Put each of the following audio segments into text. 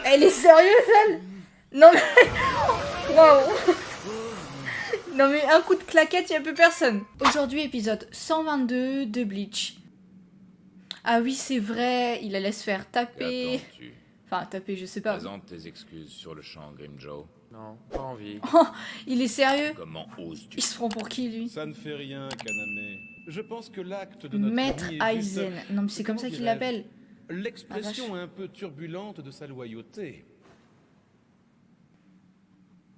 Elle est sérieuse, elle? Non mais... Waouh. Non mais un coup de claquette, y a plus personne. Aujourd'hui, épisode 122 de Bleach. Ah oui, c'est vrai, il allait se faire taper... Qu'attends-tu? Enfin, taper, je sais pas. Présente tes excuses sur le champ, Grimjoe. Non, pas envie. Oh, il est sérieux? Comment oses-tu? Il se prend pour qui, lui? Ça ne fait rien, Kaname. Je pense que l'acte de notre Maître ami est juste- Aizen. Non mais c'est comme ça qu'il l'appelle. L'expression un peu turbulente de sa loyauté.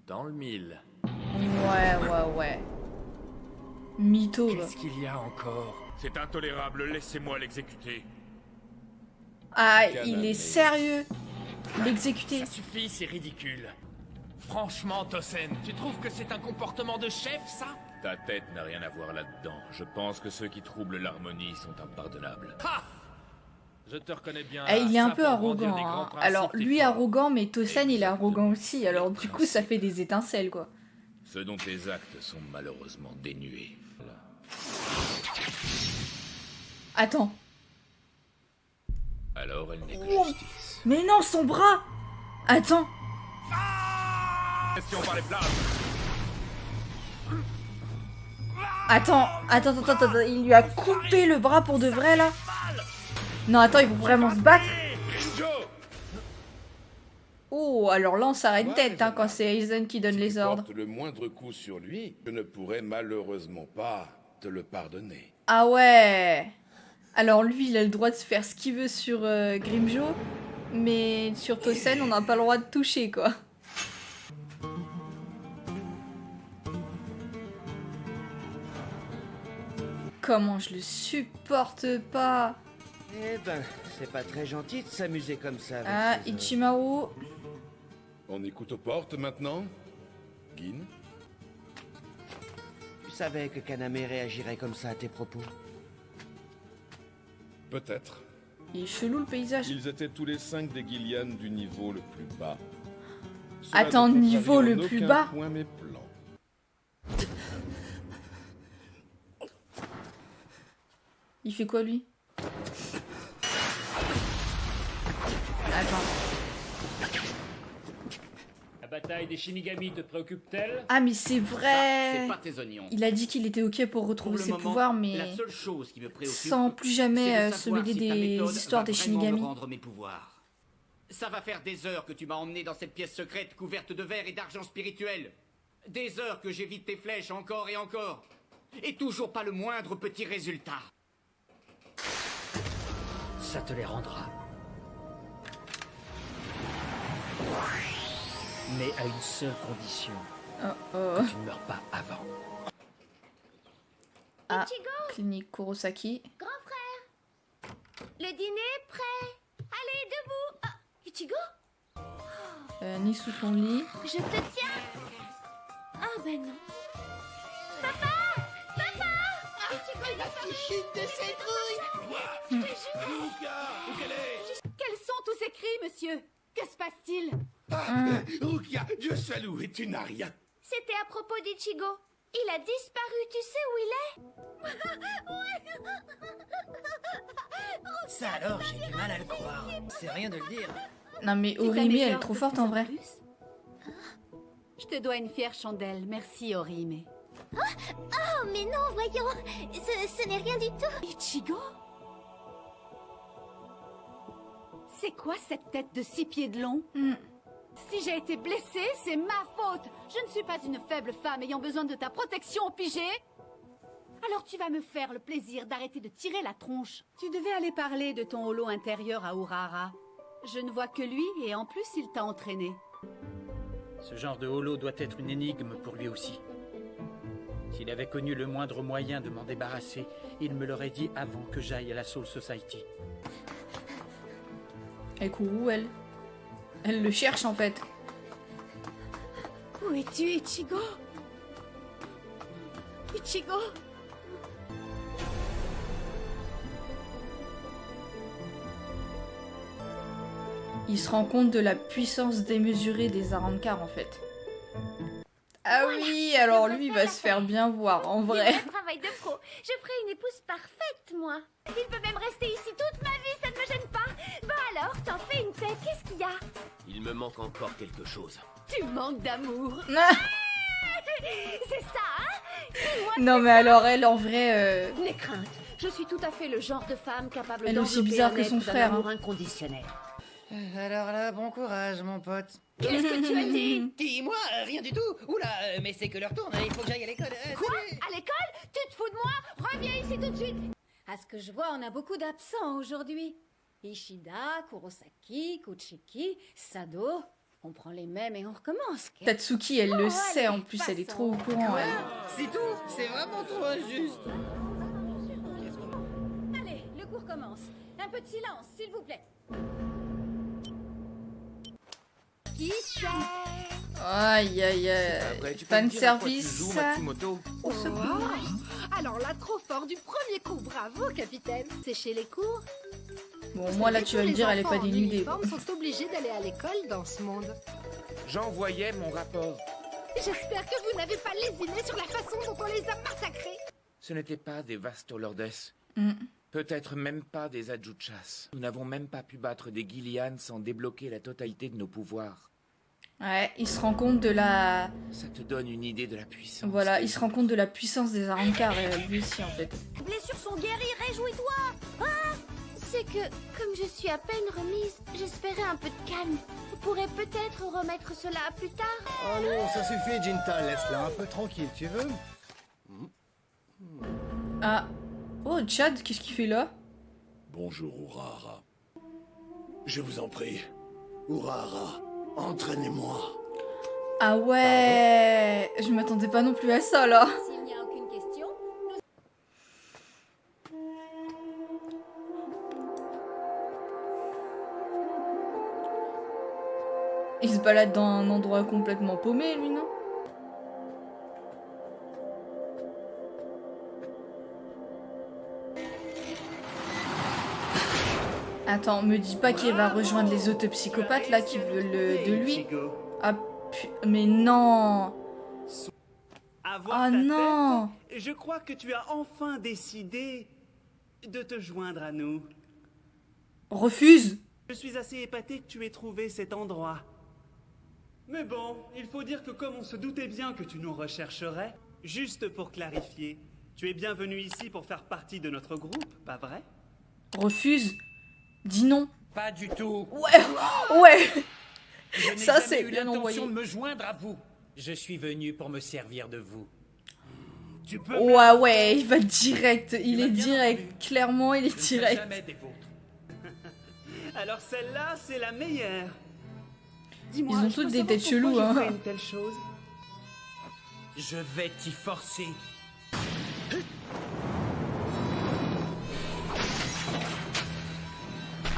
Dans le mille. Ouais. Mytho, va. Qu'est-ce qu'il y a encore? C'est intolérable, laissez-moi l'exécuter. Ah, il est sérieux. L'exécuter. Ça suffit, c'est ridicule. Franchement, Tosen, tu trouves que c'est un comportement de chef, ça? Ta tête n'a rien à voir là-dedans. Je pense que ceux qui troublent l'harmonie sont impardonnables. Ha! Je te reconnais bien. Eh, il est un ça peu pour arrogant. brandir des grands Hein. principes, Alors, t'es lui fort. arrogant, mais Tosen, il est Exact. arrogant aussi. Alors, du coup, ça fait des étincelles, quoi. Ceux dont tes actes sont malheureusement dénués. Attends. Alors elle n'est que Oh. justice. Mais non, son bras. Attends. Question par les flammes. Attends. Il lui a coupé le bras pour de vrai, là. Non, attends, ils vont vraiment se battre. Grimjoe! Oh, alors là, on s'arrête tête, hein, quand c'est Aizen qui donne Si les tu ordres. portes le moindre coup sur lui, je ne pourrai malheureusement pas te le pardonner. Ah ouais. Alors lui, il a le droit de se faire ce qu'il veut sur Grimjoe, mais sur Tosen, on n'a pas le droit de toucher, quoi. Comment je le supporte pas. Eh ben, c'est pas très gentil de s'amuser comme ça avec Ah, ces Ichimaru. On écoute aux portes maintenant, Gin. Tu savais que Kaname réagirait comme ça à tes propos. Peut-être. Il est chelou, le paysage. Ils étaient tous les 5 des Gillian du niveau le plus bas. Attends, ne niveau contrarie le en plus aucun bas point mes plans. Il fait quoi, lui? Attends. La bataille des Shinigami te préoccupe-t-elle? Ah, mais c'est vrai. C'est pas tes oignons. Il a dit qu'il était ok pour Pour retrouver le ses moment, pouvoirs, mais la seule chose qui me préoccupe, sans plus c'est jamais de se savoir mêler si ta des méthode histoires va des vraiment Shinigami. me rendre mes pouvoirs. Ça va faire des heures que tu m'as emmené dans cette pièce secrète couverte de verre et d'argent spirituel. Des heures que j'évite tes flèches encore et encore. Et toujours pas le moindre petit résultat. Ça te les rendra. Mais à une seule condition, Oh. tu ne meurs pas avant. Ah, clinique Kurosaki. Grand frère, le dîner est prêt. Allez, debout. Ah, Ichigo, Ni sous son lit. je te tiens. Ah ben non. Papa, Ichigo, il a disparu. De ses trouilles. Je te jure. Quels sont tous ces cris, monsieur? Que se passe-t-il? Rukia, Dieu soit loué, tu n'as rien. C'était à propos d'Ichigo. Il a disparu, tu sais où il est? Ça alors, j'ai du mal à le croire. C'est rien de le dire. Non mais Tu Orimi, elle est t'améliores trop de forte plus en vrai. plus. Je te dois une fière chandelle. Merci, Orihime. Oh, mais non, voyons. Ce n'est rien du tout. Ichigo? C'est quoi cette tête de 6 pieds de long? Si j'ai été blessée, c'est ma faute. Je ne suis pas une faible femme ayant besoin de ta protection, pigé. Alors tu vas me faire le plaisir d'arrêter de tirer la tronche. Tu devais aller parler de ton holo intérieur à Urara. Je ne vois que lui et en plus il t'a entraîné. Ce genre de holo doit être une énigme pour lui aussi. S'il avait connu le moindre moyen de m'en débarrasser, il me l'aurait dit avant que j'aille à la Soul Society. Elle court où, elle? Elle le cherche, en fait. Où es-tu, Ichigo? Ichigo? Il se rend compte de la puissance démesurée des Arrancar, en fait. Ah oui, alors lui, il va se faire bien voir, en vrai. C'est un travail de pro. Je ferai une épouse parfaite, moi. Il peut même rester ici toute ma vie, ça ne me gêne pas. Bah alors, t'en fais une tête. Asuka. Il me manque encore quelque chose. Tu manques d'amour. C'est ça, hein? Dis-moi. Non mais alors elle en vrai... N'aie crainte, je suis tout à fait le genre de femme capable Elle est aussi d'envelopper bizarre un que son être d'un frère, amour hein. inconditionnel. Alors là, bon courage, mon pote. Qu'est-ce que tu as dit? Dis-moi, rien du tout. Oula, mais c'est que l'heure tourne, il faut que j'aille à l'école. Quoi? À l'école? Tu te fous de moi? Reviens ici tout de suite. À ce que je vois, on a beaucoup d'absents aujourd'hui. Ishida, Kurosaki, Kuchiki, Sado. On prend les mêmes et on recommence. Tatsuki, elle le sait en allez, plus, elle est passons. trop au courant. Elle. C'est tout. C'est vraiment trop injuste. Allez, le cours commence. Un peu de silence, s'il vous plaît. Qui c'est? Aïe aïe aïe. Fan service. Au secours. Alors là, trop fort du premier coup. Bravo, capitaine. C'est chez les cours. Bon, moi là tu vas me dire, elle est pas dénudée. Les enfants sont obligés d'aller à l'école dans ce monde. J'envoyais mon rapport. J'espère que vous n'avez pas lésiné sur la façon dont on les a massacrés. Ce n'étaient pas des Vastolordes. Mm. Peut-être même pas des Adjuchas. Nous n'avons même pas pu battre des Gillian sans débloquer la totalité de nos pouvoirs. Ouais, il se rend compte de la... Ça te donne une idée de la puissance. Voilà, il se rend compte de la puissance des Arrancars, lui aussi en fait. Les blessures sont guéries, réjouis-toi. Ah, c'est que, comme je suis à peine remise, j'espérais un peu de calme. Vous pourrez peut-être remettre cela plus tard. Oh non, ça suffit, Jinta, laisse-la un peu tranquille, tu veux? Ah. Oh, Chad, qu'est-ce qu'il fait là? Bonjour, Urahara. Je vous en prie. Urahara, entraînez-moi. Ah ouais. Je m'attendais pas non plus à ça là. S'il n'y a aucune question, Il se balade dans un endroit complètement paumé lui, non? Attends, me dis pas qu'il va rejoindre les autres psychopathes là qui veulent de lui. Ah mais non. Ah non. Je crois que tu as enfin décidé de te joindre à nous. Refuse. Je suis assez épaté que tu aies trouvé cet endroit. Mais bon, il faut dire que comme on se doutait bien que tu nous rechercherais, juste pour clarifier, tu es bienvenu ici pour faire partie de notre groupe, pas vrai? Refuse. Dis non. Pas du tout. Ouais. Ouais. Je n'ai Ça jamais c'est eu bien l'intention envoyé. de me joindre à vous. Je suis venu pour me servir de vous. Tu peux Ouais, il va direct. Il est direct. Clairement, il est direct. jamais des vôtres. Alors celle-là, c'est la meilleure. Dis-moi, Ils ont je toutes peux des savoir têtes pourquoi cheloues, je hein. ferais une telle chose. Je vais t'y forcer.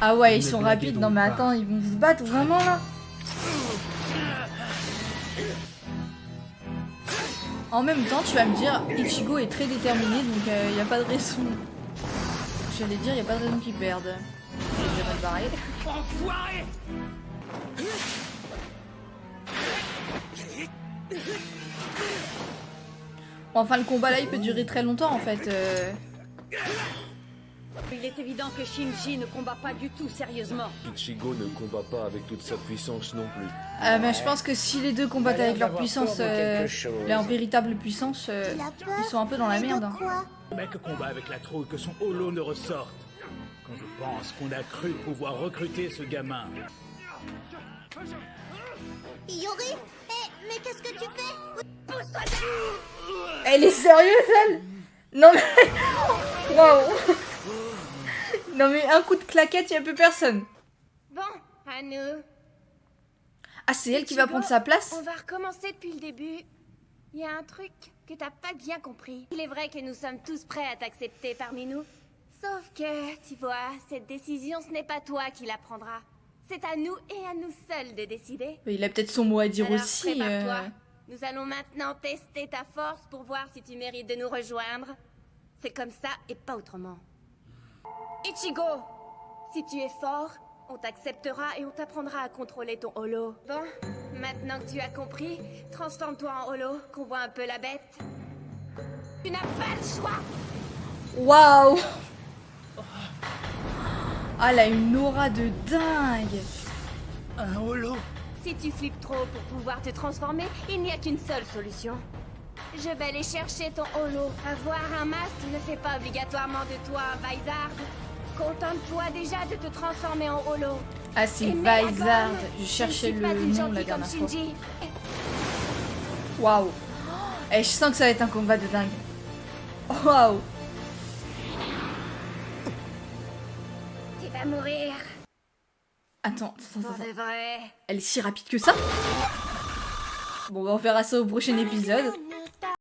Ah ouais, ils sont rapides. Non mais attends, ils vont se battre vraiment là. En même temps, tu vas me dire, Ichigo est très déterminé, donc il n'y a pas de raison. J'allais dire, il n'y a pas de raison qu'il perde. Je vais mal barrer. Enfoiré! Bon, enfin, le combat là, il peut durer très longtemps en fait. il est évident que Shinji ne combat pas du tout sérieusement. Ichigo ne combat pas avec toute sa puissance non plus. Mais je pense que si les deux combattent avec leur puissance, leur véritable puissance, ils sont un peu dans la merde. Hein. Le mec combat avec la trouille que son holo ne ressorte. Quand je pense qu'on a cru pouvoir recruter ce gamin. Yori, mais qu'est-ce que tu fais? Pousse-toi là! Elle est sérieuse, elle? Non mais... Waouh. Non mais un coup de claquette, il n'y a plus personne. Bon, à nous. Ah, c'est elle qui va prendre sa place? On va recommencer depuis le début. Il y a un truc que t'as pas bien compris. Il est vrai que nous sommes tous prêts à t'accepter parmi nous. Sauf que, tu vois, cette décision, ce n'est pas toi qui la prendras. C'est à nous et à nous seuls de décider. Il a peut-être son mot à dire Alors, aussi. prépare-toi. Nous allons maintenant tester ta force pour voir si tu mérites de nous rejoindre. C'est comme ça et pas autrement. Ichigo, si tu es fort, on t'acceptera et on t'apprendra à contrôler ton holo. Bon, maintenant que tu as compris, transforme-toi en holo, qu'on voit un peu la bête. Tu n'as pas le choix. Waouh. Ah, elle a une aura de dingue. Un holo? Si tu flippes trop pour pouvoir te transformer, il n'y a qu'une seule solution. Je vais aller chercher ton holo. Avoir un masque ne fait pas obligatoirement de toi un Vizard. Contente-toi déjà de te transformer en holo. Ah, c'est Et mets la Vizard. gomme. Je cherchais ne suis le pas une nom gentille la dernière comme fois. Shinji. Waouh. Et je sens que ça va être un combat de dingue. Waouh. Tu vas mourir. Attends. Pour de vrai. Elle est si rapide que ça? Bon, bah, on verra ça au prochain épisode.